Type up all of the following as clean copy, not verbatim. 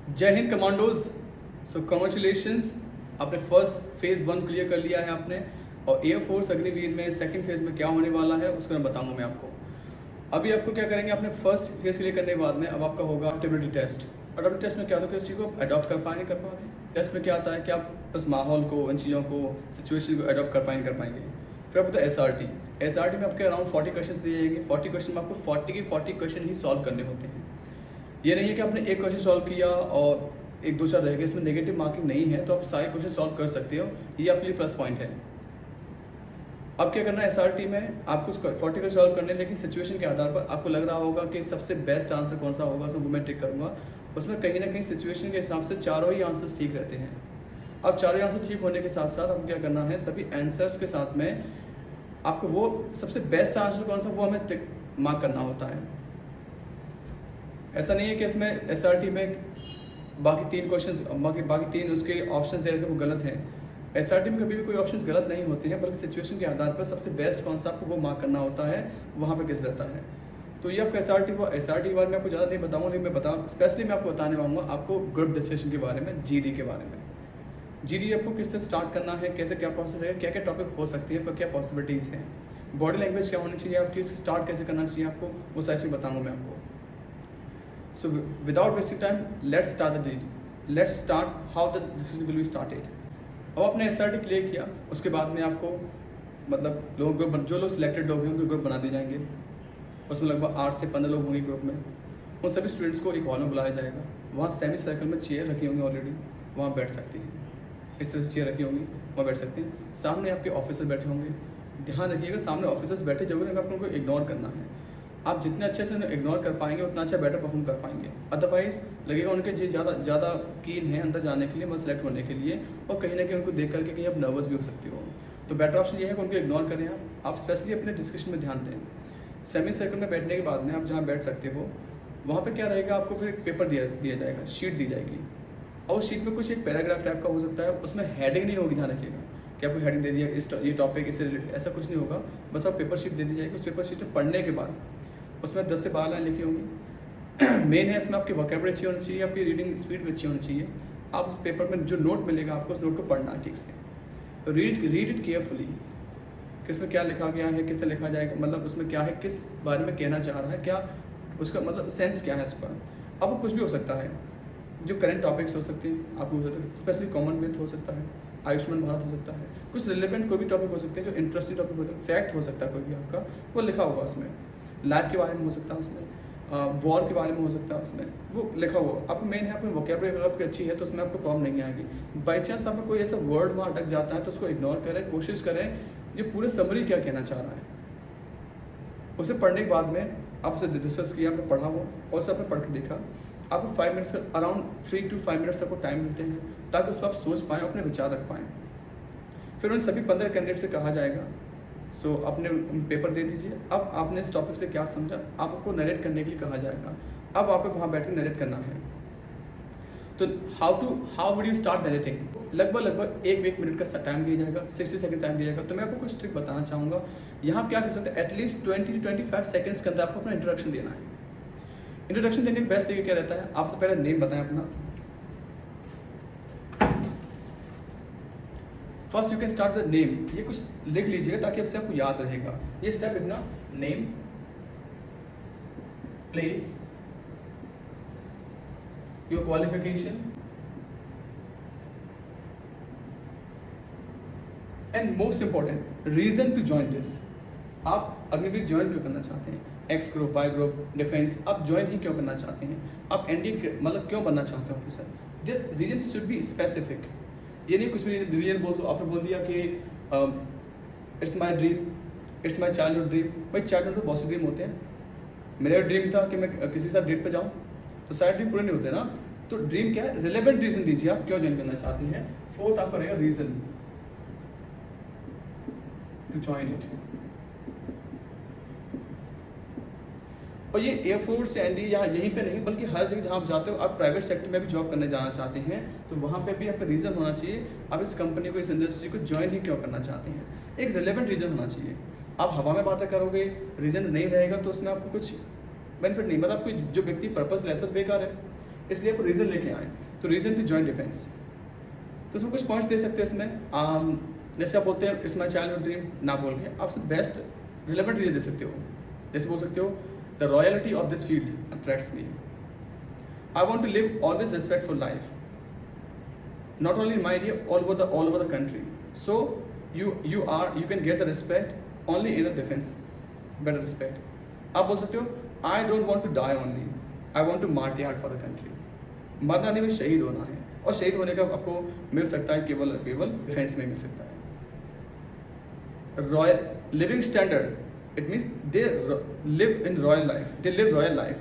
जय हिंद कमांडोज। सो कॉन्ग्रेचुलेशंस, आपने first phase 1 clear कर लिया है आपने। और एयरफोर्स अग्निवीर में सेकंड फेज में क्या होने वाला है उसको मैं बताऊंगा मैं आपको। अभी आपको क्या करेंगे, आपने फर्स्ट फेज क्लियर करने के बाद में अब आपका होगा एडेप्टेबिलिटी टेस्ट। एडेप्टेबिलिटी टेस्ट में क्या होता है, किस चीज़ को अडॉप्ट कर पाएंगे, कर पा रहे हैं। टेस्ट में क्या आता है कि आप उस माहौल को, इन चीज़ों को, सिचुएशन को अडॉप्ट कर पाएंगे। फिर आपको एस आर टी में आपके अराउंड 40 क्वेश्चन दिए जाएंगे। 40 क्वेश्चन में आपको 40 के 40 क्वेश्चन ही सॉल्व करने होते हैं। ये नहीं है कि आपने एक क्वेश्चन सॉल्व किया और एक दो चार रह गए, इसमें नेगेटिव मार्किंग नहीं है, तो आप सारे क्वेश्चन सॉल्व कर सकते हो। ये आपके लिए प्लस पॉइंट है। अब क्या करना है, एसआरटी में आपको 40 का सॉल्व करने, लेकिन सिचुएशन के आधार पर आपको लग रहा होगा कि सबसे बेस्ट आंसर कौन सा होगा, उसको मैं टिक करूंगा। उसमें कहीं ना कहीं सिचुएशन के हिसाब से चारों ही आंसर्स ठीक रहते हैं। अब चारों आंसर ठीक होने के साथ साथ आपको क्या करना है, सभी आंसर्स के साथ में आपको वो सबसे बेस्ट आंसर कौन सा वो हमें टिक मार्क करना होता है। ऐसा नहीं है कि इसमें एसआरटी में बाकी 3 क्वेश्चंस, बाकी 3 उसके ऑप्शंस दे रखे वो गलत हैं। एसआरटी में कभी भी कोई ऑप्शंस गलत नहीं होते हैं, बल्कि सिचुएशन के आधार पर सबसे बेस्ट कौन सा आपको वो मार्क करना होता है, वहाँ पे किस रहता है। तो ये आपका एसआरटी हुआ। एसआरटी के बारे में आपको ज़्यादा नहीं बताऊँगा, लेकिन मैं स्पेशली मैं आपको बताने वाऊँगा आपको ग्रुप डिस्कशन के बारे में, जीडी के बारे में। जीडी आपको किस तरह स्टार्ट करना है, कैसे क्या प्रोसेस है, क्या क्या टॉपिक हो सकती है, पर क्या पॉसिबिलिटीज़ हैं, बॉडी लैंग्वेज क्या होनी चाहिए आपकी, स्टार्ट कैसे करना चाहिए आपको, वो सारी चीज़ बताऊँगा मैं आपको। So without wasting time, let's start how the discussion will be started. अब आपने एसआरटी क्लियर किया, उसके बाद में आपको मतलब जो लोग सिलेक्टेड लोग हैं उनके ग्रुप बना दिए जाएंगे। उसमें लगभग 8 से 15 लोग होंगे ग्रुप में। उन सभी स्टूडेंट्स को एक हॉल में बुलाया जाएगा। वहाँ सेमी सर्कल में चेयर रखी होंगी ऑलरेडी, वहाँ बैठ सकती हैं। इस तरह से चेयर रखी होंगी, वहाँ बैठ सकते हैं। सामने आपके ऑफिसर बैठे होंगे। ध्यान रखिएगा, सामने ऑफिसर्स बैठे जरूर है, आपको उनको इग्नोर करना है। आप जितने अच्छे से इग्नोर कर पाएंगे उतना अच्छा बेटर परफॉर्म कर पाएंगे। अदरवाइज लगेगा उनके जी ज़्यादा कीन है अंदर जाने के लिए, बस सेलेक्ट होने के लिए, और कहीं ना कहीं उनको देख करके कहीं आप नर्वस भी हो सकती हो। तो बेटर ऑप्शन ये है कि उनको इग्नोर करें। आप स्पेशली अपने डिस्कशन में ध्यान दें। सेमी सर्कल में बैठने के बाद में आप जहाँ बैठ सकते हो वहाँ पे क्या रहेगा, आपको फिर एक पेपर दिया जाएगा, शीट दी जाएगी। और उस शीट में कुछ एक पैराग्राफ टाइप का हो सकता है, उसमें हेडिंग नहीं होगी, ध्यान रखिएगा कि आपको हेडिंग दे दिया ये टॉपिक इससे रिलेटेड, ऐसा कुछ नहीं होगा। बस आप पेपर शीट दे दी जाएगी। उस पेपर शीट में पढ़ने के बाद उसमें 10 से 12 लाइन लिखी होंगी। मेन है इसमें आपकी वोकैबुलरी अच्छी होनी चाहिए, आपकी रीडिंग स्पीड भी अच्छी होनी चाहिए। आप उस पेपर में जो नोट मिलेगा आपको, उस नोट को पढ़ना है ठीक से। तो रीड इट केयरफुली कि इसमें क्या लिखा गया है, किससे लिखा जाएगा, मतलब उसमें क्या है, किस बारे में कहना चाह रहा है, क्या उसका मतलब सेंस क्या है इसका। अब कुछ भी हो सकता है, जो करंट टॉपिक्स हो सकते हैं आपको हो सकता है, स्पेशली कॉमनवेल्थ हो सकता है, आयुष्मान भारत हो सकता है, कुछ रिलेवेंट कोई भी टॉपिक हो सकते हैं, जो इंटरेस्टिंग टॉपिक होता है, फैक्ट हो सकता है कोई भी आपका, वो लिखा होगा उसमें। लाइफ के बारे में हो सकता है उसमें, वॉर के बारे में हो सकता है उसमें, वो लिखा हुआ। आपको मेन है अपनी वोकैबुलरी अगर आपकी अच्छी है तो उसमें आपको प्रॉब्लम नहीं आएगी। बाई चांस आपका कोई ऐसा वर्ड वहाँ अटक जाता है तो उसको इग्नोर करें, कोशिश करें ये पूरे समरी क्या कहना चाह रहा है। उसे पढ़ने के बाद में आप उसे डिस्कस किया, आपने पढ़ा वो, और उसे आपने पढ़ के देखा। आपको 5 मिनट्स अराउंड 3 to 5 मिनट्स आपको टाइम मिलते हैं ताकि उस पर आप सोच पाएँ, अपने विचार रख पाएँ। फिर उन सभी 15 कैंडिडेट से कहा जाएगा, सो अपने पेपर दे दीजिए। अब आपने इस टॉपिक से क्या समझा, आपको नरेट करने के लिए कहा जाएगा। अब आपको वहाँ बैठ कर नरेट करना है। तो how would you start narrating, लगभग 1 मिनट का टाइम दिया जाएगा, 60 सेकंड टाइम दिया जाएगा। तो मैं आपको कुछ ट्रिक बताना चाहूँगा। यहाँ आप क्या कर सकते हैं, एटलीस्ट 20 to 25 सेकंड्स के अंदर आपको अपना इंट्रोडक्शन देना है। इंट्रोडक्शन देने का बेस्ट तरीका क्या रहता है, आपसे पहले नेम बताएं अपना। First you can start the name, ये कुछ लिख लीजिएगा ताकि आपसे आपको याद रहेगा। ये स्टेप लिखना, name, place, your qualification, and most important reason to join this. आप अग्निवीर ज्वाइन क्यों करना चाहते हैं, X group, Y group, defence, आप ज्वाइन ही क्यों करना चाहते हैं, आप एनडीए मतलब क्यों बनना चाहते हैं officer. The reason should be specific. ये नहीं कुछ भी रीजन बोल दो। आपने बोल दिया कि it's my dream, it's my childhood dream. भाई चाइल्डहुड तो बहुत से ड्रीम होते हैं। मेरा ड्रीम था कि मैं किसी के साथ डेट पे जाऊँ, तो सारे ड्रीम पूरे नहीं होते ना। तो ड्रीम क्या है, रिलेवेंट रीजन दीजिए आप क्यों ज्वाइन करना चाहते हैं। फोर्थ आपका रहेगा रीजन टू ज्वाइन इट। और ये एयरफोर्स या एनडी यहाँ यहीं पे नहीं, बल्कि हर जगह जहाँ आप जाते हो, आप प्राइवेट सेक्टर में भी जॉब करने जाना चाहते हैं, तो वहाँ पे भी आपका रीज़न होना चाहिए आप इस कंपनी को, इस इंडस्ट्री को ज्वाइन ही क्यों करना चाहते हैं। एक रिलेवेंट रीज़न होना चाहिए। आप हवा में बातें करोगे, रीज़न नहीं रहेगा तो उसमें आपको कुछ बेनिफिट नहीं, मतलब कोई जो व्यक्ति पर्पस लेता है बेकार है। इसलिए आपको रीज़न लेके आए। तो रीज़न टू जॉइन डिफेंस, तो इसमें कुछ पॉइंट्स दे सकते हो इसमें। जैसे आप बोलते हैं इट्स माई चाइल्डहुड ड्रीम, ना बोल के आप बेस्ट रिलेवेंट रीजन दे सकते हो। जैसे बोल सकते हो the royalty of this field attracts me, I want to live always respectful life, not only in my area, all over the country. So you can get the respect only in a defense, better respect. आप बोल सकते हो I don't want to die only, I want to march hard for the country. मरना नहीं, शहीद होना है, और शहीद होने का आपको मिल सकता है केवल डिफेंस में मिल सकता है। Royal living standard, it means they live in royal life, they live royal life.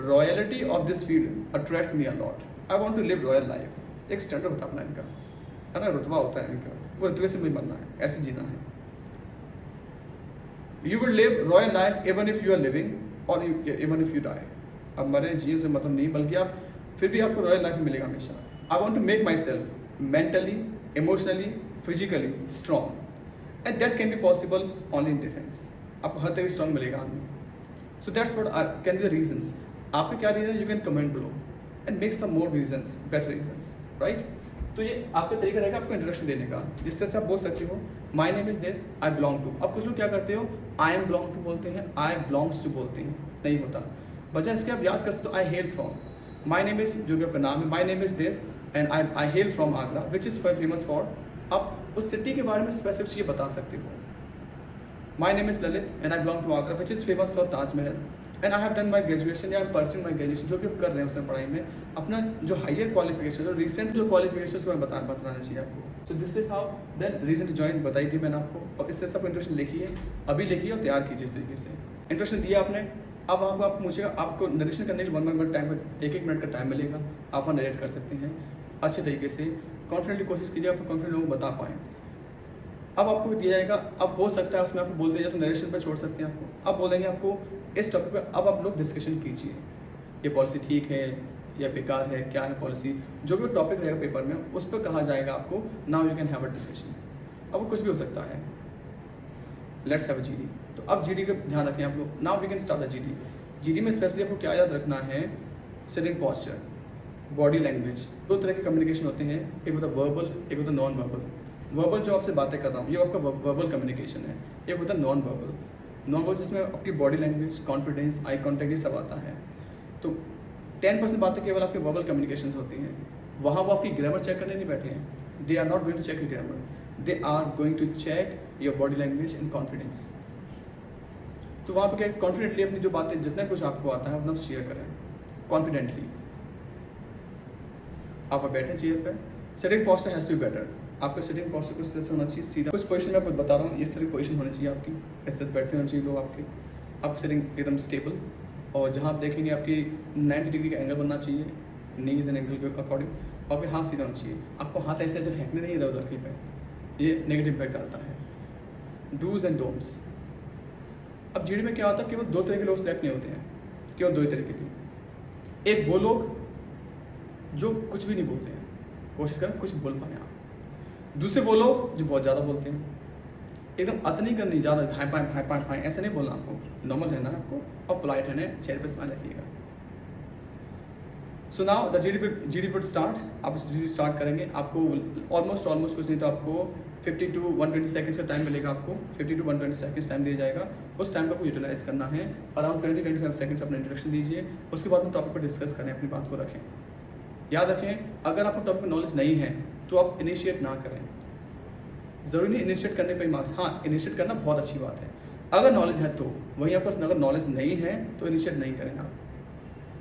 Royalty of this field attracts me a lot, I want to live royal life. एक स्टैंडर्ड होता है अपना इनका, है ना, रुतबा होता है इनका, वो रुतबे से भी बनना है, ऐसे जीना है। You will live royal life even if you are living और इवन इफ यू डाई। अब मरे जिए से मतलब नहीं, बल्कि आप फिर भी आपको रॉयल लाइफ मिलेगा हमेशा। I want to make myself mentally, emotionally, physically strong, and that can be possible only in defence. आपको हर तरह स्ट्रॉन्ग मिलेगा आदमी। So that's what can be the reasons. आपके क्या रीजन है, you can comment below and make some more reasons, better reasons, right. तो ये आपका तरीका रहेगा आपको इंट्रोडक्शन देने का, जिस तरह से आप बोल सकते हो my name is this, I belong to. अब कुछ लोग क्या करते हो, आई एम बिलोंग टू बोलते हैं, आई बिलोंग्स टू बोलते हैं, नहीं होता। बजाय इसके आप याद कर सकते हो I hail from, my name is जो भी आपका नाम है, my name is this and I hail from Agra which is famous for. आप उस सिटी के बारे में स्पेसिफिक चीज़ बता सकते हो। My name is Lalit and I belong to Agra which is famous for Taj Mahal and I have done my graduation, या I am pursuing my graduation. जो भी आप कर रहे हैं उसमें पढ़ाई में अपना जो हायर क्वालिफिकेशन, जो रिसेंट जो क्वालिफिकेशन उसको बताना चाहिए आपको। तो this is how then reason to join बताई थी मैंने आपको, और इस तरह से आपको इंट्रोडक्शन लिखिए, अभी लिखिए और तैयार कीजिए इस तरीके से। इंट्रोडक्शन दिया आपने, अब आप मुझे आपको नरेशन करने के लिए 1 मिनट टाइम, 1 मिनट का टाइम मिलेगा, आप वहाँ नरेट कर सकते हैं अच्छे तरीके से। कॉन्फिडेंटली कोशिश कीजिए आपको कॉन्फिडेंट लोगों को बता पाएँ। अब आपको दिया जाएगा, अब हो सकता है उसमें आपको बोल दिया जाए तो नरेशन पर छोड़ सकते हैं आपको। अब बोलेंगे आपको इस टॉपिक पे, अब आप लोग डिस्कशन कीजिए, ये पॉलिसी ठीक है या बेकार है, क्या है पॉलिसी, जो भी टॉपिक रहेगा पेपर में उस पर कहा जाएगा आपको। Now you can have a discussion. अब कुछ भी हो सकता है, लेट्स हैव अ जीडी। तो अब जीडी का ध्यान रखें आप लोग। Now we can start the GD. GD में स्पेशली आपको क्या याद रखना है, सिटिंग पॉस्चर, बॉडी लैंग्वेज। 2 तरह के कम्युनिकेशन होते हैं, एक होता है वर्बल, एक होता है नॉन वर्बल। वर्बल जो आपसे बातें कर रहा हूँ ये आपका वर्बल कम्युनिकेशन है, एक होता है नॉन वर्बल। नॉन वर्बल जिसमें आपकी body language, confidence, eye contact, ये सब आता है। तो 10% बातें केवल आपके वर्बल कम्युनिकेशन होती हैं। वहाँ वो आपकी ग्रामर चेक करने नहीं बैठे हैं, they are not going to check your grammar, they are going to check your body language and confidence. तो वहाँ पर क्या, कॉन्फिडेंटली अपनी जो बातें, जितना कुछ आपको आता है उतना शेयर करें कॉन्फिडेंटली। आप बैठे चेयर पर, sitting posture has to be better. आपका सिटिंग पॉस्चर कुछ तरह से होना चाहिए सीधा। कुछ पोजीशन में आपको बता रहा हूँ, इस तरह की पोजीशन होनी चाहिए आपकी, इस तरह से बैठे होने चाहिए लोग आपके। आप सिटिंग एकदम स्टेबल, और जहाँ आप देखेंगे आपकी 90 डिग्री का एंगल बनना चाहिए, नीज एंड एंगल के अकॉर्डिंग, और आपके हाथ सीधा होना चाहिए। आपको हाथ ऐसे ऐसे फेंकने नहीं इधर उधर कहीं पे, ये नेगेटिव इम्पैक्ट डालता है। Dos and don'ts. अब जीडी में क्या होता है, केवल 2 तरह के लोग सेलेक्ट नहीं होते हैं, केवल 2 ही तरीके के। एक वो लोग जो कुछ भी नहीं बोलते हैं, कोशिश करें कुछ बोल पाए आप। दूसरे वो लोग जो बहुत ज़्यादा बोलते हैं, एकदम अतनी करनी, ज़्यादा भाई पाए ऐसे नहीं बोलना आपको, नॉर्मल रहना है आपको, और पोलाइट रहना है, चेहरे पे स्माइल रखिएगा। सो now the GD would start. आप जीडी स्टार्ट करेंगे, आपको ऑलमोस्ट कुछ नहीं तो आपको 50 to 120 सेकंड्स का टाइम मिलेगा। आपको 50 to 120 सेकंड्स टाइम दिया जाएगा। उस टाइम को आपको यूटिलाइज करना है। अराउंड 20-25 सेकंड्स अपना इंट्रोडक्शन दीजिए, उसके बाद हम टॉपिक पर डिस्कस करें, अपनी बात को रखें। याद रखें, अगर आपको टॉपिक में नॉलेज नहीं है तो आप इनिशिएट ना करें। ज़रूरी नहीं इनिशिएट करने पे मार्क्स, हाँ इनिशिएट करना बहुत अच्छी बात है अगर नॉलेज है तो। वहीं आपके पास अगर नॉलेज नहीं है तो इनिशिएट नहीं करें आप,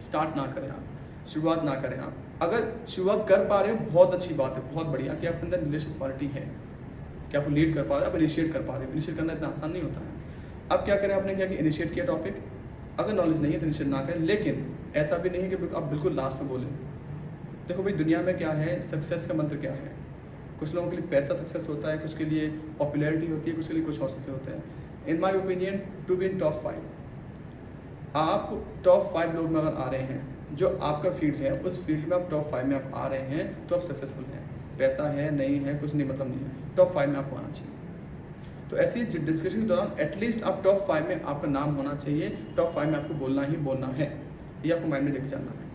स्टार्ट ना करें आप, शुरुआत ना करें आप। अगर शुरुआत कर पा रहे हो बहुत अच्छी बात है, बहुत बढ़िया कि आपके अंदर लीडरशिप क्वालिटी है, कि आपको लीड कर पा रहे हो, आप इनिशिएट कर पा रहे हो। इनिशिएट करना इतना आसान नहीं होता है। अब क्या करें, आपने क्या कि इनिशिएट किया टॉपिक, अगर नॉलेज नहीं है तो इनिशिएट ना करें। लेकिन ऐसा भी नहीं है कि आप बिल्कुल लास्ट में बोलें। देखो भाई, दुनिया में क्या है, सक्सेस का मंत्र क्या है। कुछ लोगों के लिए पैसा सक्सेस होता है, कुछ के लिए पॉपुलैरिटी होती है, कुछ के लिए कुछ और सक्सेस होता है। In my opinion to be in top 5, आप टॉप 5 लोग में अगर आ रहे हैं, जो आपका फील्ड है उस फील्ड में आप टॉप 5 में आप आ रहे हैं तो आप सक्सेसफुल हैं। पैसा है नहीं है कुछ नहीं मतलब नहीं है, टॉप 5 में आपको आना चाहिए। तो ऐसी डिस्कशन के दौरान एटलीस्ट आप टॉप 5 में आपका नाम होना चाहिए। टॉप 5 में आपको बोलना ही बोलना है, ये आपको माइंड में लेके जाना है।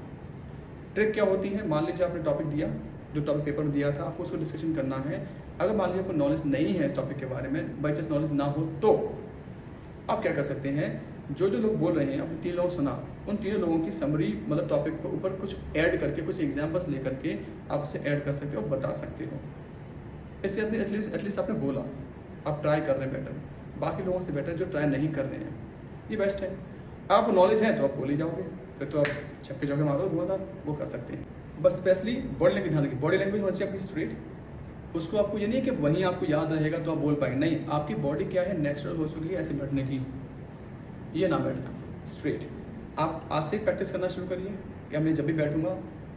ट्रिक क्या होती है, मान लीजिए आपने टॉपिक दिया, जो टॉपिक पेपर में दिया था, आपको उसको डिस्कशन करना है। अगर मान लीजिए आपको नॉलेज नहीं है इस टॉपिक के बारे में, बाई चांस नॉलेज ना हो, तो आप क्या कर सकते हैं, जो लोग बोल रहे हैं, आपने 3 लोग सुना, उन 3 लोगों की समरी मतलब टॉपिक के ऊपर कुछ ऐड करके, कुछ एग्जाम्पल्स लेकर के आप उसे ऐड कर सकते हो, बता सकते हो। इससे अपने एटलीस्ट आपने बोला, आप ट्राई कर रहे हैं बेटर, बाकी लोगों से बेटर जो ट्राई नहीं कर रहे हैं, ये बेस्ट है। आपको नॉलेज है तो आप बोल ही जाओगे, फिर तो आप छक्के चौके मारो धुआंधार, वो कर सकते हैं। बस स्पेशली बॉडी लैंग्वेज ध्यान रखिए, बॉडी लैंग्वेज होनी चाहिए आपकी स्ट्रेट। उसको आपको ये नहीं है कि वहीं आपको याद रहेगा तो आप बोल पाएंगे, नहीं, आपकी बॉडी क्या है, नेचुरल हो चुकी है ऐसे बैठने की, ये ना बैठना, स्ट्रेट। आप आज से प्रैक्टिस करना शुरू करिए कि मैं जब भी बैठूंगा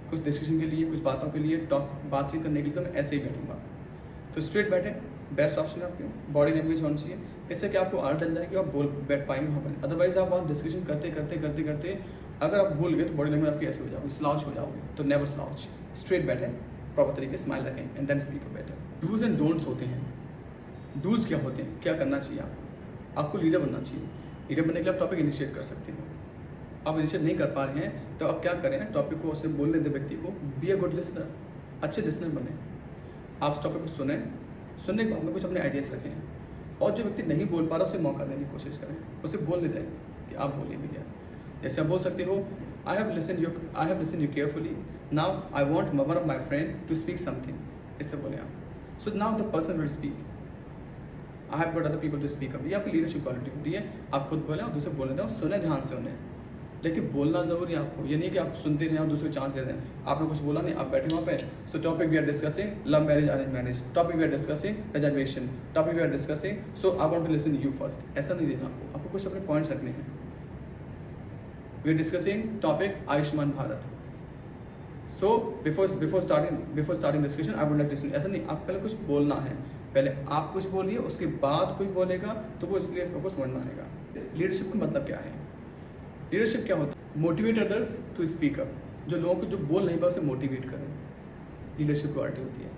कुछ डिस्कशन के लिए, कुछ बातों के लिए, बातचीत करने के लिए, तो मैं ऐसे ही बैठूंगा। तो स्ट्रेट बैठे, बेस्ट ऑप्शन है आपकी। बॉडी लैंग्वेज होनी चाहिए, इससे कि आपको आदत डल जाएगी, आप बोल बैठ पाएंगे वहाँ पर। अदरवाइज आप वहाँ डिस्कशन करते करते करते करते अगर आप भूल गए तो बॉडी लैंग्वेज आपकी ऐसी हो जाएगी, स्लाउच हो जाओगे। तो नेवर स्लाउच, स्ट्रेट बैठे, प्रॉपर तरीके से स्माइल रखें and then speak better. Dos and don'ts होते हैं। डूज क्या होते हैं, क्या करना चाहिए आपको लीडर बनना चाहिए। लीडर बनने के लिए आप टॉपिक इनिशिएट कर सकते हैं। आप इनिशिएट नहीं कर पा रहे हैं तो आप क्या करें, टॉपिक को उससे बोलने दें व्यक्ति को, बी अ गुड लिसनर, अच्छे लिसनर बने। आप इस टॉपिक को सुने, सुनने के बाद में कुछ अपने आइडियाज़ रखें, और जो व्यक्ति नहीं बोल पा रहा उसे मौका देने की कोशिश करें, उसे बोलने दें कि आप बोलिए भैया। जैसे आप बोल सकते हो, I have listen you carefully, now I want one of my friend to speak something, इस तरह बोले आप। So now the person will speak, I have got other people to speak up. ये आपकी लीडरशिप क्वालिटी होती है, आप खुद बोलें और दूसरे बोलने दें, और सुने ध्यान से उन्हें, लेकिन बोलना जरूरी है आपको। ये नहीं कि आप सुनते रहें और दूसरे को चांस दे दें। आपने कुछ बोला नहीं, आप बैठे वहाँ पे। So topic we are discussing love marriage arrange marriage, topic we are discussing reservation, topic we are discussing so I want to listen you first. ऐसा नहीं देना आपको कुछ अपने पॉइंट्स रखने हैं। We are discussing topic Ayushman Bharat, so before starting discussion I would like to listen. ऐसा नहीं, आप पहले कुछ बोलना है, पहले आप कुछ बोलिए, उसके बाद कोई बोलेगा तो वो इसलिए आपको समझना आएगा। लीडरशिप का मतलब क्या है, लीडरशिप क्या होता है, motivate others to speak up. जो लोगों को जो बोल नहीं पा उसे मोटिवेट करें, लीडरशिप क्वालिटी होती है।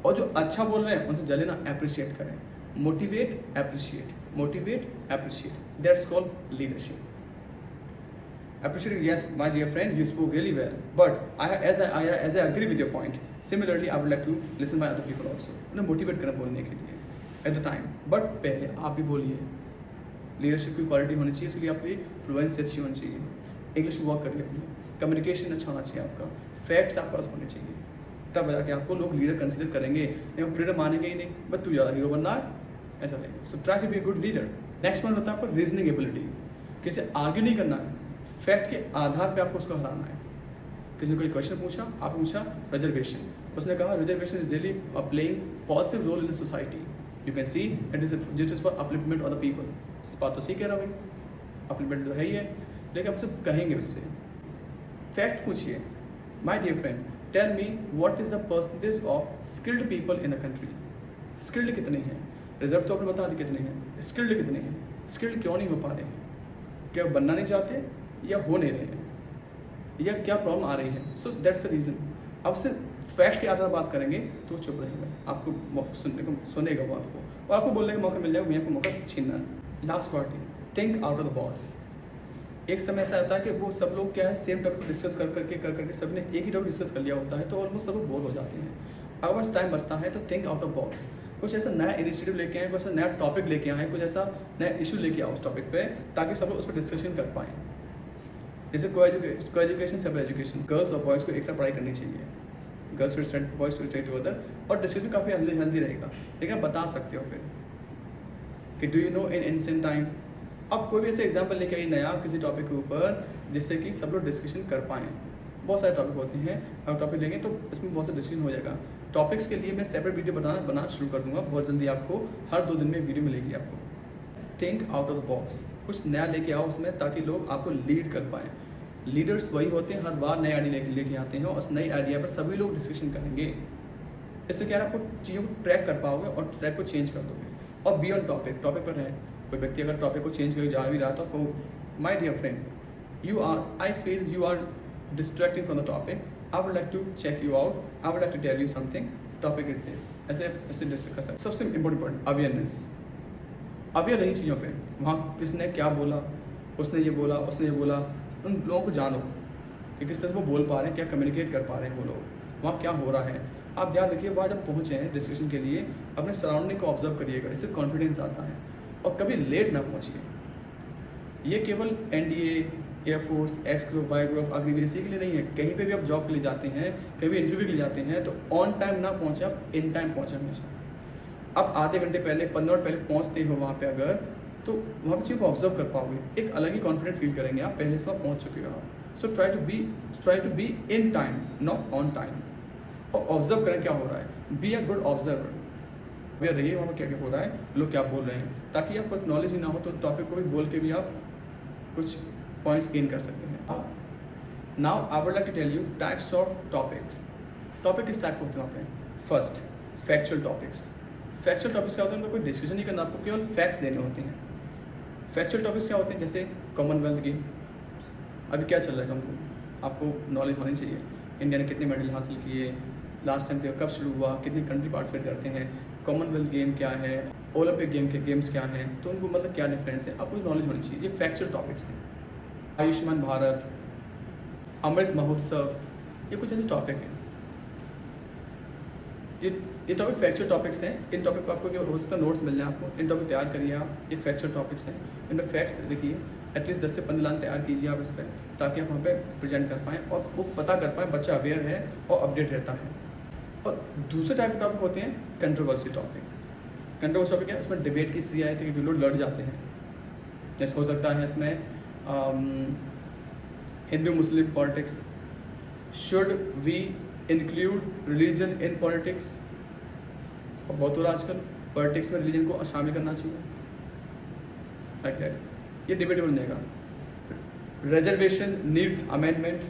और जो अच्छा बोल रहे हैं उनसे जल्दी ना अप्रिशिएट करें, motivate appreciate, that's called leadership. Appreciate, yes, my dear friend, you spoke really well. But as I agree with your point, similarly, I would like to listen by other people also. उन्हें motivate करें बोलने के लिए at the time. But पहले आप भी बोलिए। Leadership की क्वालिटी होनी चाहिए, इसलिए आपकी फ्लुएंसी अच्छी होनी चाहिए, इंग्लिश वर्क करिए अपनी, कम्युनिकेशन अच्छा होना चाहिए आपका, फैक्ट्स आपके पास होने चाहिए, तब जाके आपको लोग लीडर कंसिडर करेंगे। नहीं आप लीडर मानेंगे ही नहीं, बस तू ज़्यादा हीरो बनना है, ऐसा लगेगा। So try to be a good leader. Next point होता है आपको रीजनिंग एबिलिटी। किसी आर्ग्यू नहीं करना है, फैक्ट के आधार पे आपको उसको हराना है। किसी ने कोई क्वेश्चन पूछा, आप पूछा रिजर्वेशन, उसने कहा reservation is really playing positive role in society, you can see it is for upliftment of the people. इस बात तो सही कह रहा भाई, अपलिफ्टमेंट तो है ही है, लेकिन आप सब कहेंगे उससे फैक्ट पूछिए। My dear friend, tell me what is the percentage of skilled people in the country. Skilled कितने हैं, रिजर्व तो आपने बता दी कितने हैं, स्किल्ड कितने हैं, स्किल्ड क्यों नहीं हो पा रहे हैं, क्या बनना नहीं चाहते या हो नहीं रहे हैं, या क्या प्रॉब्लम आ रही है। So that's the reason. अब से फैक्ट के आधार बात करेंगे तो चुप रहेगा, आपको सुनेगा वो आपको, और आपको बोलने का मौका मिल जाएगा, भैया को मौका छीनना है। Last quality, think out of the box. एक समय ऐसा आता है कि वो सब लोग क्या है, सेम टॉपिक को डिस्कस कर करके सबने एक ही टॉपिक डिस्कस कर लिया होता है, तो ऑलमोस्ट सब लोग बोर हो जाते हैं। अगर बस टाइम बचता है तो थिंक आउट ऑफ बॉक्स, कुछ ऐसा नया इनिशिएटिव लेके आए, कुछ ऐसा नया टॉपिक लेके आए, कुछ ऐसा नया इशू लेके आओ उस टॉपिक पे, ताकि सब लोग उस पर डिस्कशन कर पाएँ। जैसे को एजुकेशन सेपरेट एजुकेशन, गर्ल्स और बॉयज़ को एक साथ पढ़ाई करनी चाहिए, girls to study, boys to study together, और डिस्कशन काफ़ी हेल्दी रहेगा। लेकिन आप बता सकते हो फिर कि do you know in ancient time. अब कोई भी ऐसे एग्जाम्पल लेके आई नया किसी टॉपिक के ऊपर, जिससे कि सब लोग डिस्कशन कर पाएँ। बहुत सारे टॉपिक होते हैं, अगर टॉपिक लेंगे तो इसमें बहुत सा डिस्कशन हो जाएगा। टॉपिक्स के लिए मैं सेपरेट वीडियो बनाना शुरू कर दूंगा बहुत जल्दी, आपको हर 2 दिन में वीडियो मिलेगी आपको। Think out of the box, कुछ नया लेके आओ उसमें, ताकि लोग आपको लीड कर पाएँ। लीडर्स वही होते हैं हर बार नए आइडिया लेके आते हैं, और उस नई आइडिया पर सभी लोग डिस्कशन करेंगे। इससे क्या है, आपको चीज़ों को ट्रैक कर पाओगे और ट्रैक को चेंज कर दोगे। और बियॉन्ड टॉपिक पर रहें, कोई व्यक्ति अगर टॉपिक को चेंज करके जा भी रहा है तो आपको, my dear friend, I feel you are distracting from the topic, I would like to check you out, I would like to tell you something, topic is this. ऐसे डिस्कस कर सकते। सबसे इंपॉर्टेंट पॉइंट अवेयरनेस, अवेयर रही चीज़ों पे, वहाँ किसने क्या बोला, उसने ये बोला, उन लोगों को जानो, कि किस तरह वो बोल पा रहे हैं, क्या कम्युनिकेट कर पा रहे हैं वो लोग, वहाँ क्या हो रहा है। आप ध्यान रखिए, वहाँ जब पहुँचे हैं डिस्कशन के लिए अपने सराउंडिंग को ऑब्जर्व करिएगा, इससे कॉन्फिडेंस आता है। और कभी लेट ना पहुँचिए। ये केवल NDA, air force, X group, Y group, Agniveer इसी के लिए नहीं है। कहीं पे भी आप जॉब के लिए जाते हैं, कहीं भी इंटरव्यू के लिए जाते हैं, तो ऑन टाइम ना पहुँचे, आप इन टाइम पहुँचे हमेशा। आप आधे घंटे पहले, 15 मिनट पहले पहुँचते हो वहाँ पे अगर, तो वहाँ पर चीज़ को ऑब्जर्व कर पाओगे, एक अलग ही कॉन्फिडेंट फील करेंगे आप, पहले से आप पहुँच चुके हो आप। So try to be in time, not on time. और ऑब्जर्व करें क्या हो रहा है, बी अ गुड ऑब्जर्वर। वे रहिए वहाँ पर क्या क्या हो रहा है, लोग क्या बोल रहे हैं, ताकि आपको नॉलेज ही ना हो तो टॉपिक को भी बोल के भी आप कुछ पॉइंट्स गेन कर सकते हैं। Now I would like to tell you types of topics. Topic किस टाइप के होते हैं वहाँ पे? First, factual topics. Factual topics क्या होते हैं, उनका कोई डिस्कशन नहीं करना, आपको केवल फैक्ट देने होते हैं। फैक्चुअल टॉपिक्स क्या होते हैं, जैसे कॉमनवेल्थ गेम, अभी क्या चल रहा है कॉमनवेल्थ, आपको नॉलेज होनी चाहिए। इंडिया ने कितने मेडल हासिल किए, लास्ट टाइम कब शुरू हुआ, कितनी कंट्री पार्टिसिपेट करते हैं, कॉमनवेल्थ गेम क्या है, ओलंपिक गेम्स क्या हैं, तो उनको मतलब क्या डिफरेंस है, आपको नॉलेज होनी चाहिए। ये फैक्चुअल टॉपिक्स हैं। आयुष्मान भारत, अमृत महोत्सव, ये कुछ ऐसे टॉपिक हैं। ये टॉपिक फैक्चुअल टॉपिक्स हैं। इन टॉपिक पर आपको केवल हो सकता है नोट्स मिल जाए आपको, इन टॉपिक तैयार करिए आप। ये फैक्चुअल टॉपिक्स हैं, इनमें फैक्ट्स देखिए, एटलीस्ट 10 से 15 लाइन तैयार कीजिए आप इस पर, ताकि आप वहाँ पे प्रेजेंट कर पाएँ और वो पता कर पाएँ, बच्चा अवेयर है और अपडेट रहता है। और दूसरे टाइप के टॉपिक होते हैं कंट्रोवर्सी टॉपिक। कंट्रोवर्सी टॉपिक क्या है, इसमें डिबेट की स्थिति आई थी कि लोग लड़ जाते हैं। जैसे हो सकता है इसमें हिंदू मुस्लिम politics, should we include religion in politics, और बहुत हो रहा आजकल पॉलिटिक्स में रिलीजन को शामिल करना चाहिए, लाइक दैट। ये डिबेटेबल बनेगा। रिजर्वेशन नीड्स अमेंडमेंट,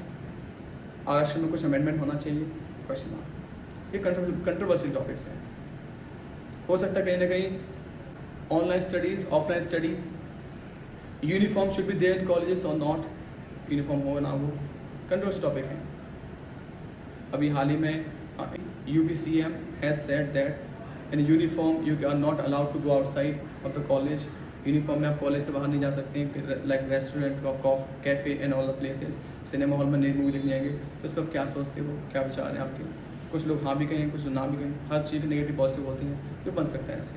आरक्षण में कुछ अमेंडमेंट होना चाहिए, क्वेश्चन मार्क। ये कंट्रोवर्शियल टॉपिक्स हैं। हो सकता है कहीं ना कहीं online studies, offline studies, uniform should be there in colleges और नॉट, यूनिफॉर्म हो ना हो, कंट्रोवर्शियल टॉपिक है। अभी हाल ही में UPCM has said that in uniform you are not allowed to go outside of the college. Uniform में आप कॉलेज के बाहर नहीं जा सकते हैं, like restaurant, cafe and all the places. Cinema hall में नई मूवी देखने जाएंगे, तो इस पर आप क्या सोचते हो, क्या विचार हैं आपके? कुछ लोग हाँ भी कहें, कुछ लोग ना भी कहें, हर चीज़ नेगेटिव पॉजिटिव होती हैं, जो बन सकता है ऐसे।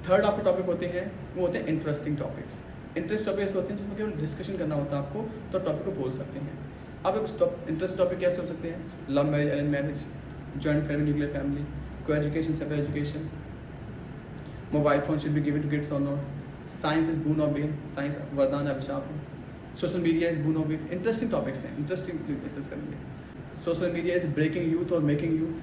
थर्ड आपके टॉपिक होते हैं, वो होते हैं इंटरेस्टिंग टॉपिक्स। इंटरेस्ट टॉपिक ऐसे होते हैं जिसमें केवल डिस्कशन करना होता है आपको, तो टॉपिक को बोल सकते हैं आप। इंटरेस्ट टॉपिक कैसे हो सकते हैं? Love marriage, arrange marriage, joint family, nuclear family, co education, separate education, mobile phone should be given to kids और नॉट, साइंस इज बून और बेन, साइंस वरदान अभिशाप है, सोशल मीडिया इज बून और बेन। इंटरेस्टिंग टॉपिक्स हैं, interesting discuss करेंगे। Social media is breaking youth और making youth,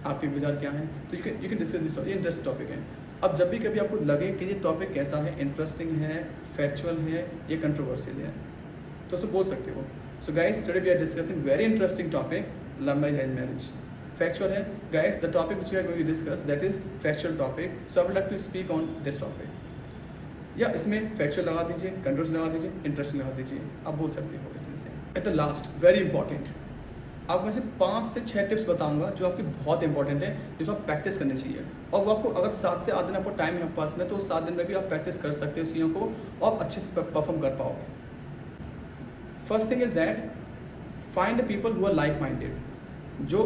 आपके विचार क्या हैं? तो यू कैन डिस्कस दिस, ये इंटरेस्टिंग टॉपिक है। अब जब भी कभी आपको लगे कि ये टॉपिक कैसा है, इंटरेस्टिंग है, फैक्चुअल है, ये कंट्रोवर्शियल है, तो उसको बोल सकते हो। So guys, today we are discussing very interesting topic, love marriage, arrange marriage. Factual है guys, the topic which we are going to discuss that is factual topic. So I would like to speak on this topic. या इसमें factual लगा दीजिए, controversial लगा दीजिए, interesting लगा दीजिए, आप बोल सकते हो इसमें से। At the last, very important, आपको मैं से 5 से 6 टिप्स बताऊंगा जो आपकी बहुत इंपॉर्टेंट है, जिसको आप प्रैक्टिस करनी चाहिए। और वो आपको अगर 7 से 8 दिन आपको टाइम है पास में, तो उस 7 दिन में भी आप प्रैक्टिस कर सकते हो चीज़ों को, और अच्छे से परफॉर्म कर पाओगे। First thing is that find the people who are like minded, जो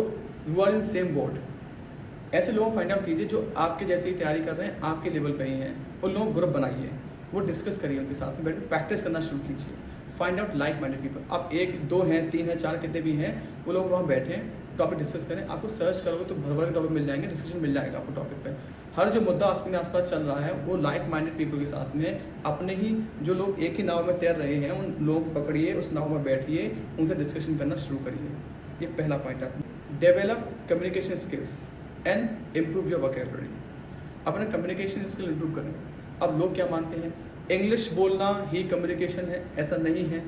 who are in same boat. ऐसे लोगों को फाइंड आउट कीजिए जो आपके जैसे ही तैयारी कर रहे हैं, आपके लेवल पे ही हैं। उन लोगों को ग्रुप बनाइए, वो डिस्कस करिए, उनके साथ में बैठ प्रैक्टिस करना शुरू कीजिए। Find out like minded people. आप 1, 2 हैं, 3 हैं, 4 कितने भी हैं, वो लोग वहाँ बैठें, टॉपिक डिस्कस करें। आपको सर्च करोगे तो भर भर के टॉपिक मिल जाएंगे, डिस्कशन मिल जाएगा आपको टॉपिक पे। हर जो मुद्दा आपके आसपास चल रहा है, वो लाइक माइंडेड पीपल के साथ में, अपने ही जो लोग एक ही नाव में तैर रहे हैं, उन लोगों को पकड़िए, उस नाव में बैठिए, उनसे डिस्कशन करना शुरू करिए। ये पहला पॉइंट है। Develop communication skills and improve your vocabulary. अपना कम्युनिकेशन स्किल इम्प्रूव करें। अब लोग क्या मानते हैं, इंग्लिश बोलना ही कम्युनिकेशन है, ऐसा नहीं है।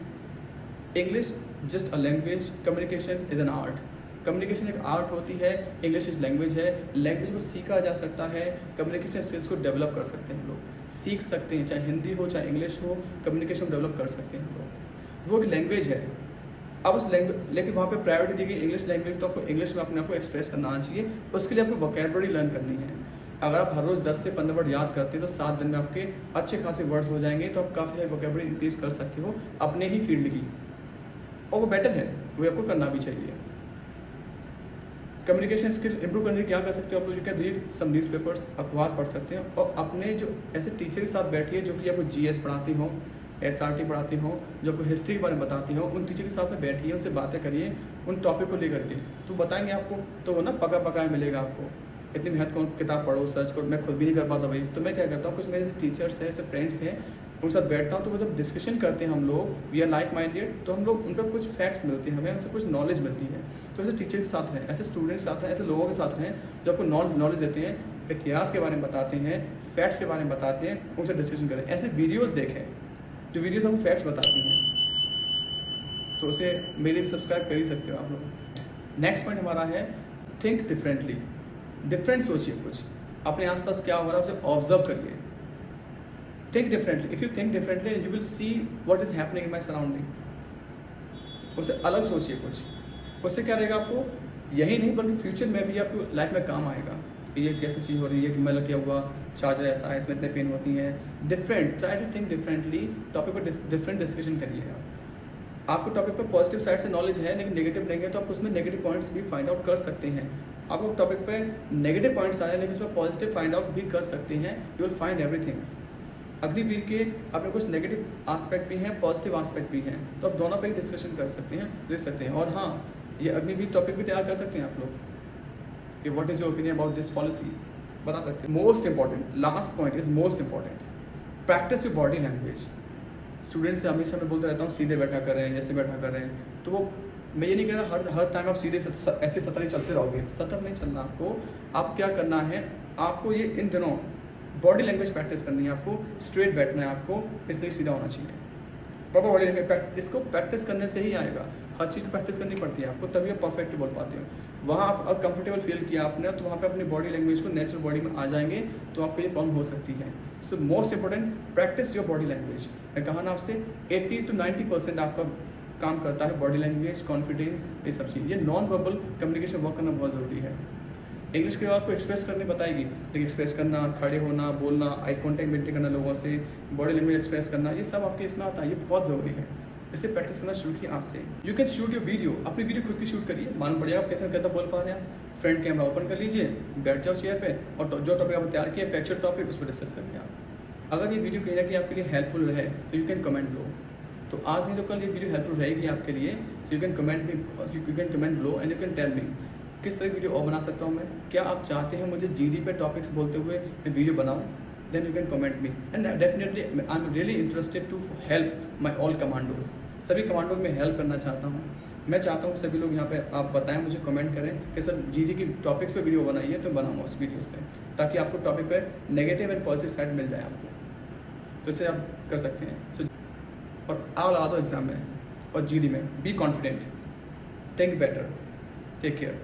English just a language, communication is an art. Communication एक आर्ट होती है, इंग्लिश इज लैंग्वेज है। लैंग्वेज को सीखा जा सकता है, कम्युनिकेशन स्किल्स को डेवलप कर सकते हैं लोग, सीख सकते हैं, चाहे हिंदी हो चाहे इंग्लिश हो, कम्युनिकेशन डेवलप कर सकते हैं लोग। वो एक लैंग्वेज है। अब उस लैंग्वेज, लेकिन वहाँ पे प्रायोरिटी दी गई इंग्लिश लैंग्वेज, तो आपको इंग्लिश में अपने आप को एक्सप्रेस करना आना चाहिए। उसके लिए आपको वोकैबुलरी लर्न करनी है। अगर आप हर रोज़ 10 से 15 वर्ड याद करते हैं, तो 7 दिन में आपके अच्छे खासे वर्ड्स हो जाएंगे, तो आप काफ़ी सारी वोकैबुलरी इंक्रीज कर सकते हो अपने ही फील्ड की। और वो बेटर है, वो आपको करना भी चाहिए। कम्युनिकेशन स्किल इंप्रूव करने के क्या कर सकते हो आप लोग? You can read some newspapers, अखबार पढ़ सकते हैं, और अपने जो ऐसे टीचर के साथ बैठिए जो कि आपको जीएस पढ़ाती हो, एसआरटी पढ़ाती हो, जो आपको हिस्ट्री के बारे में बताती हो, उन टीचर के साथ में बैठिए, उनसे बातें करिए उन टॉपिक को लेकर के, तो बताएंगे आपको, तो वो ना पका पकाया मिलेगा आपको। इतनी मेहनत करो, किताब पढ़ो, सर्च करो, मैं खुद भी नहीं कर पाता भाई, तो मैं क्या करता हूँ, कुछ मेरे टीचर्स हैं, ऐसे फ्रेंड्स हैं, उनके साथ बैठता हूँ, तो वो जब डिस्कशन करते हैं हम लोग, वी आर लाइक माइंडेड, तो हम लोग उन पर कुछ फैक्ट्स मिलते हैं, हमें उनसे कुछ नॉलेज मिलती है। तो ऐसे टीचर के साथ हैं, ऐसे स्टूडेंट्स के साथ हैं, ऐसे लोगों के साथ हैं जो आपको नॉलेज देते हैं, इतिहास के बारे में बताते हैं, फैक्ट्स के बारे में बताते हैं, उनसे डिस्कशन करें। ऐसे वीडियोज़ देखें जो वीडियोज़ हमको फैक्ट्स बताती हैं, तो उसे मेरे भी सब्सक्राइब कर ही सकते हो आप लोग। नेक्स्ट पॉइंट हमारा है थिंक डिफरेंटली। डिफरेंट सोचिए, कुछ अपने आसपास क्या हो रहा है उसे ऑब्जर्व करिए। Think differently, if you think differently you will see what is happening in my surrounding. उसे अलग सोचिए कुछ, उससे क्या रहेगा आपको, यही नहीं बल्कि फ्यूचर में भी आपको लाइफ में काम आएगा कि ये कैसी चीज़ हो रही है, कि मतलब क्या हुआ, चार्जर ऐसा है, इसमें इतने पेन होती हैं। Different, try to think differently, topic पर डिफरेंट डिस्कशन करिएगा। आपको टॉपिक पर पॉजिटिव साइड से नॉलेज है लेकिन नेगेटिव नहीं है, तो आप उसमें नेगेटिव पॉइंट्स भी फाइंड आउट कर सकते हैं। आपको टॉपिक पे नेगेटिव पॉइंट्स आए लेकिन उसमें पॉजिटिव फाइंड आउट भी कर सकते हैं, you will find everything. Agniveer के अपने कुछ नेगेटिव आस्पेक्ट भी हैं, पॉजिटिव आस्पेक्ट भी हैं, तो आप दोनों पे ही डिस्कशन कर सकते हैं, लिख सकते हैं। और हाँ, ये अग्निवीर टॉपिक भी तैयार कर सकते हैं आप लोग कि what is your opinion about this policy, बता सकते हैं। Most important, last point is most important, practice your body language. Student से हमेशा मैं बोलता रहता हूँ सीधे बैठा कर रहे हैं, जैसे बैठा कर रहे हैं, तो वो मैं ये नहीं कह रहा हर टाइम आप सीधे ऐसे सतर ही चलते रहोगे, सतर नहीं चलना आपको। आप क्या करना है, आपको ये इन दिनों बॉडी लैंग्वेज प्रैक्टिस करनी है, आपको स्ट्रेट बैठना है, आपको इस तरह सीधा होना चाहिए, प्रॉपर बॉडी लैंग्वेज। इसको प्रैक्टिस करने से ही आएगा, हर चीज़ को प्रैक्टिस करनी पड़ती है आपको, तभी आप परफेक्ट बोल पाते हो। वहाँ आप कंफर्टेबल फील किया आपने, तो वहाँ पे अपनी बॉडी लैंग्वेज को नेचुरल बॉडी में आ जाएंगे, तो आपको ये प्रॉब्लम हो सकती है। So most important, practice your body language. मैं कहा ना आपसे 80 to 90% आपका काम करता है बॉडी लैंग्वेज, कॉन्फिडेंस, ये सब चीज़। ये नॉन वर्बल कम्युनिकेशन वर्क करना बहुत ज़रूरी है। इंग्लिश के आपको एक्सप्रेस करने बताएगी, लेकिन एक्सप्रेस करना, खड़े होना, बोलना, आई कॉन्टैक्ट मेंटेन करना लोगों से, बॉडी लैंग्वेज एक्सप्रेस करना, ये सब आपके इसमें आता है, ये बहुत ज़रूरी है। इसे प्रैक्टिस करना शुरू किया आज से। You can shoot your video, अपनी वीडियो खुद की शूट करिए, मान पड़ेगा आप कैसे बोल पा रहे हैं। फ्रंट कैमरा ओपन कर लीजिए, बैठ जाओ चेयर पे, और जो टॉपिक आपने तैयार किया फैक्चुअल टॉपिक, उस पर डिस्कस करिए आप। अगर ये वीडियो कहीं ना कहीं आपके लिए हेल्पफुल रहे तो यू कैन कमेंट लो, तो आज नहीं तो कल ये वीडियो हेल्पफुल रहेगी आपके लिए। So you can comment me, you can comment लो and you can tell me किस तरह वीडियो और बना सकता हूँ मैं। क्या आप चाहते हैं मुझे जीडी पे टॉपिक्स बोलते हुए मैं वीडियो बनाऊँ? then you can comment me and definitely I'm really interested to help my all commandos। सभी कमांडो में हेल्प करना चाहता हूँ। मैं चाहता हूँ सभी लोग यहाँ पे आप बताएं, मुझे कमेंट करें कि सर जीडी की टॉपिक्स पे वीडियो बनाइए, तो बनाऊँगा उस वीडियोस पे, ताकि आपको टॉपिक पे नेगेटिव एंड पॉजिटिव साइड मिल जाए आपको, तो इसे आप कर सकते हैं। सो और आओ लगा दो एग्जाम में और जीडी में, be confident, think better, take care.